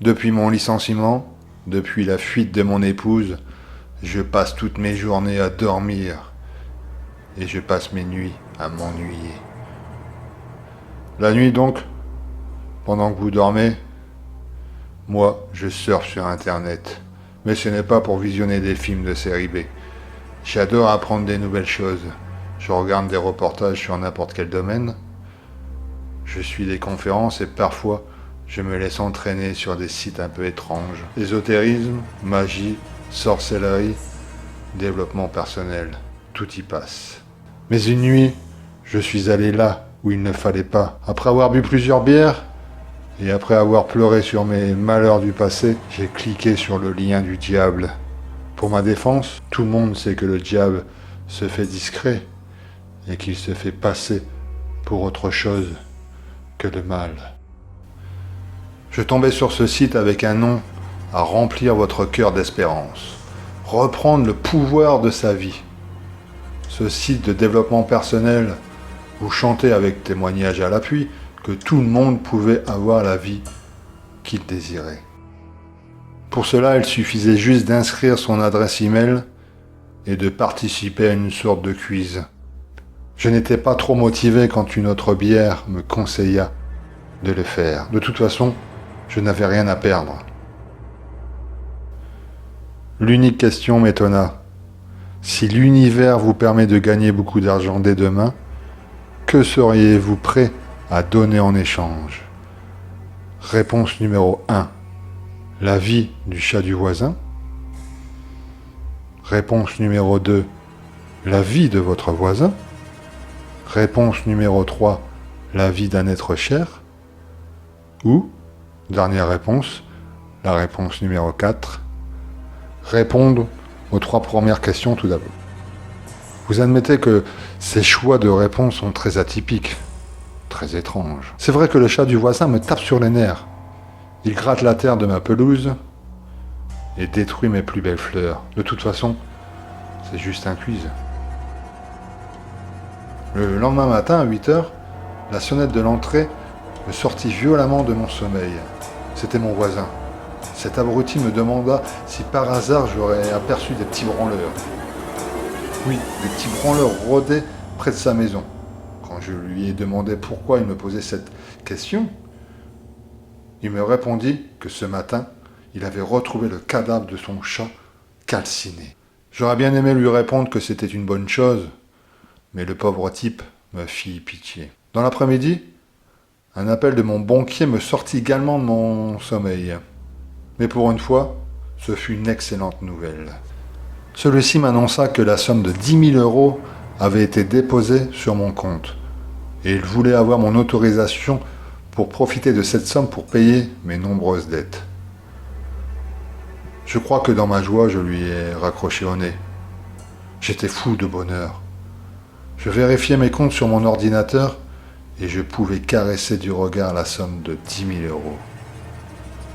Depuis mon licenciement, depuis la fuite de mon épouse, je passe toutes mes journées à dormir et je passe mes nuits à m'ennuyer. La nuit donc, pendant que vous dormez, moi je surfe sur internet. Mais ce n'est pas pour visionner des films de série B. J'adore apprendre des nouvelles choses. Je regarde des reportages sur n'importe quel domaine. Je suis des conférences et parfois je me laisse entraîner sur des sites un peu étranges. Ésotérisme, magie, sorcellerie, développement personnel, tout y passe. Mais une nuit, je suis allé là où il ne fallait pas. Après avoir bu plusieurs bières et après avoir pleuré sur mes malheurs du passé, j'ai cliqué sur le lien du diable. Pour ma défense, tout le monde sait que le diable se fait discret et qu'il se fait passer pour autre chose que le mal. Je tombais sur ce site avec un nom à remplir votre cœur d'espérance. Reprendre le pouvoir de sa vie. Ce site de développement personnel où chantez avec témoignage à l'appui que tout le monde pouvait avoir la vie qu'il désirait. Pour cela, il suffisait juste d'inscrire son adresse email et de participer à une sorte de quiz. Je n'étais pas trop motivé quand une autre bière me conseilla de le faire. De toute façon, je n'avais rien à perdre. L'unique question m'étonna. Si l'univers vous permet de gagner beaucoup d'argent dès demain, que seriez-vous prêt à donner en échange? Réponse numéro 1. La vie du chat du voisin. Réponse numéro 2. La vie de votre voisin. Réponse numéro 3. La vie d'un être cher. Ou, dernière réponse, la réponse numéro 4. Répondre aux 3 premières questions tout d'abord. Vous admettez que ces choix de réponse sont très atypiques, très étranges. C'est vrai que le chat du voisin me tape sur les nerfs. Il gratte la terre de ma pelouse et détruit mes plus belles fleurs. De toute façon, c'est juste un quiz. Le lendemain matin, à 8h, la sonnette de l'entrée me sortit violemment de mon sommeil. C'était mon voisin. Cet abruti me demanda si par hasard j'aurais aperçu des petits branleurs. Oui, des petits branleurs rôdaient près de sa maison. Quand je lui ai demandé pourquoi il me posait cette question, il me répondit que ce matin, il avait retrouvé le cadavre de son chat calciné. J'aurais bien aimé lui répondre que c'était une bonne chose, mais le pauvre type me fit pitié. Dans l'après-midi, un appel de mon banquier me sortit également de mon sommeil. Mais pour une fois, ce fut une excellente nouvelle. Celui-ci m'annonça que la somme de 10 000 € avait été déposée sur mon compte. Et il voulait avoir mon autorisation pour profiter de cette somme pour payer mes nombreuses dettes. Je crois que dans ma joie, je lui ai raccroché au nez. J'étais fou de bonheur. Je vérifiais mes comptes sur mon ordinateur et je pouvais caresser du regard la somme de 10 000 €.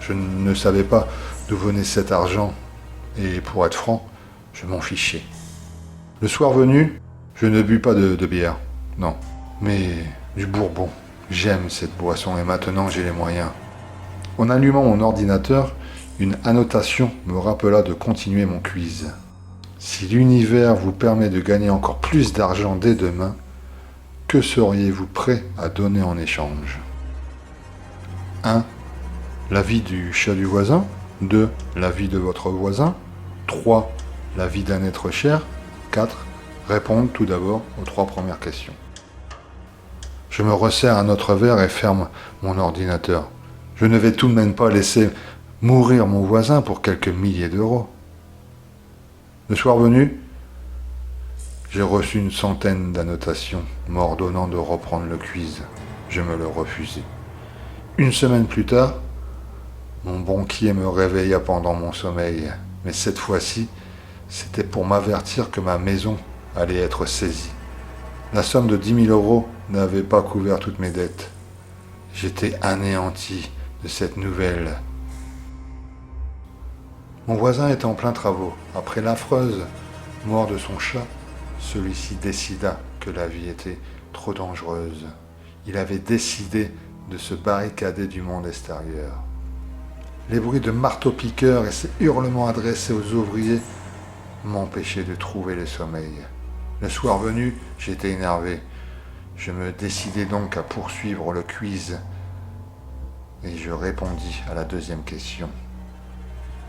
Je ne savais pas d'où venait cet argent et pour être franc, je m'en fichais. Le soir venu, je ne bus pas de bière, non, mais du bourbon. J'aime cette boisson et maintenant j'ai les moyens. En allumant mon ordinateur, une annotation me rappela de continuer mon quiz. Si l'univers vous permet de gagner encore plus d'argent dès demain, que seriez-vous prêt à donner en échange? 1. La vie du chat du voisin. 2. La vie de votre voisin. 3. La vie d'un être cher. 4. Répondre tout d'abord aux 3 premières questions. Je me resserre un autre verre et ferme mon ordinateur. Je ne vais tout de même pas laisser mourir mon voisin pour quelques milliers d'euros. Le soir venu, j'ai reçu une centaine d'annotations m'ordonnant de reprendre le quiz. Je me le refusai. Une semaine plus tard, mon banquier me réveilla pendant mon sommeil. Mais cette fois-ci, c'était pour m'avertir que ma maison allait être saisie. La somme de 10 000 € n'avait pas couvert toutes mes dettes. J'étais anéanti de cette nouvelle. Mon voisin était en plein travaux. Après l'affreuse mort de son chat, celui-ci décida que la vie était trop dangereuse. Il avait décidé de se barricader du monde extérieur. Les bruits de marteaux-piqueurs et ces hurlements adressés aux ouvriers m'empêchaient de trouver le sommeil. Le soir venu, j'étais énervé. Je me décidai donc à poursuivre le quiz et je répondis à la deuxième question.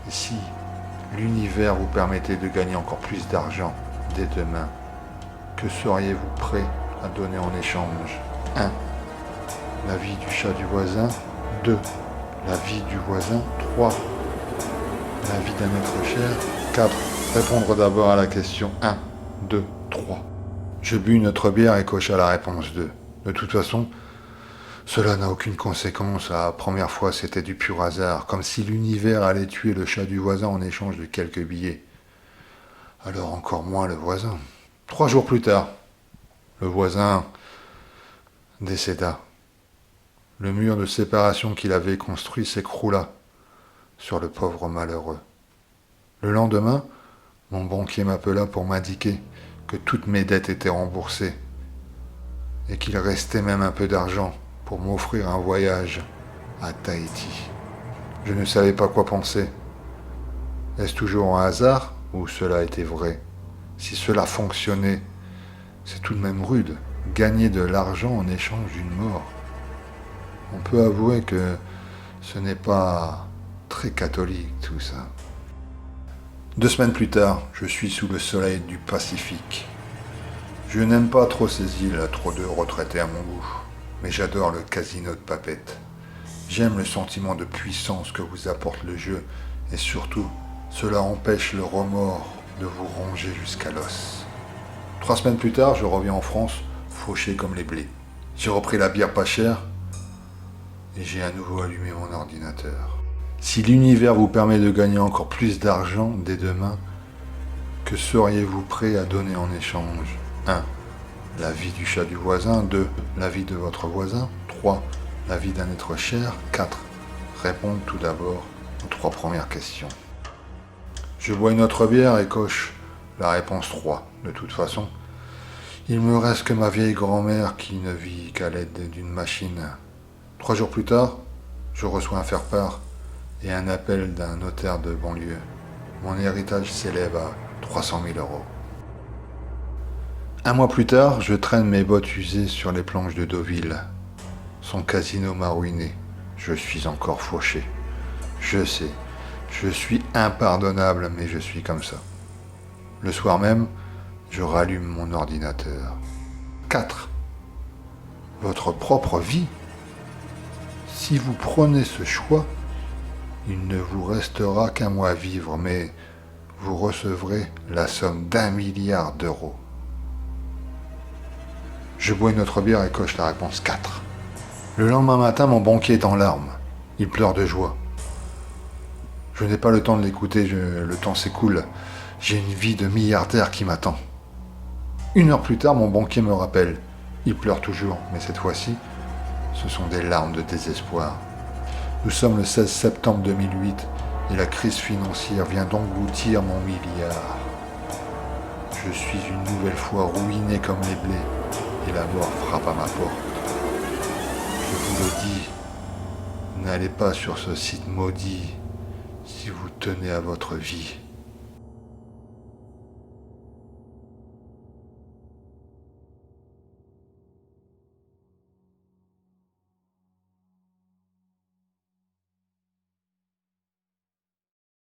Et si l'univers vous permettait de gagner encore plus d'argent dès demain, que seriez-vous prêt à donner en échange? 1. La vie du chat du voisin. 2. La vie du voisin. 3. La vie d'un être cher. 4. Répondre d'abord à la question 1, 2, 3. Je bus une autre bière et cocha la réponse 2. De toute façon, cela n'a aucune conséquence. La première fois, c'était du pur hasard, comme si l'univers allait tuer le chat du voisin en échange de quelques billets. Alors encore moins le voisin. 3 jours plus tard, le voisin décéda. Le mur de séparation qu'il avait construit s'écroula sur le pauvre malheureux. Le lendemain, mon banquier m'appela pour m'indiquer que toutes mes dettes étaient remboursées et qu'il restait même un peu d'argent pour m'offrir un voyage à Tahiti. Je ne savais pas quoi penser. Est-ce toujours un hasard ou cela était vrai? Si cela fonctionnait, c'est tout de même rude. Gagner de l'argent en échange d'une mort. On peut avouer que ce n'est pas très catholique tout ça. 2 semaines plus tard, je suis sous le soleil du Pacifique. Je n'aime pas trop ces îles à trop de retraités à mon goût, mais j'adore le casino de Papette. J'aime le sentiment de puissance que vous apporte le jeu, et surtout, cela empêche le remords de vous ronger jusqu'à l'os. 3 semaines plus tard, je reviens en France, fauché comme les blés. J'ai repris la bière pas chère, et j'ai à nouveau allumé mon ordinateur. Si l'univers vous permet de gagner encore plus d'argent dès demain, que seriez-vous prêt à donner en échange? 1. La vie du chat du voisin. 2. La vie de votre voisin. 3. La vie d'un être cher. 4. Répondre tout d'abord aux 3 premières questions. Je bois une autre bière et coche la réponse 3. De toute façon, il me reste que ma vieille grand-mère qui ne vit qu'à l'aide d'une machine. 3 jours plus tard, je reçois un faire-part et un appel d'un notaire de banlieue. Mon héritage s'élève à 300 000 euros. 1 mois plus tard, je traîne mes bottes usées sur les planches de Deauville. Son casino m'a ruiné. Je suis encore fauché. Je sais, je suis impardonnable, mais je suis comme ça. Le soir même, je rallume mon ordinateur. 4. Votre propre vie. Si vous prenez ce choix, il ne vous restera qu'un mois à vivre, mais vous recevrez la somme d'1 milliard d'euros. Je bois une autre bière et coche la réponse 4. Le lendemain matin, mon banquier est en larmes. Il pleure de joie. Je n'ai pas le temps de l'écouter, le temps s'écoule. J'ai une vie de milliardaire qui m'attend. 1 heure plus tard, mon banquier me rappelle. Il pleure toujours, mais cette fois-ci, ce sont des larmes de désespoir. Nous sommes le 16 septembre 2008 et la crise financière vient d'engloutir mon milliard. Je suis une nouvelle fois ruiné comme les blés et la mort frappe à ma porte. Je vous le dis, n'allez pas sur ce site maudit si vous tenez à votre vie.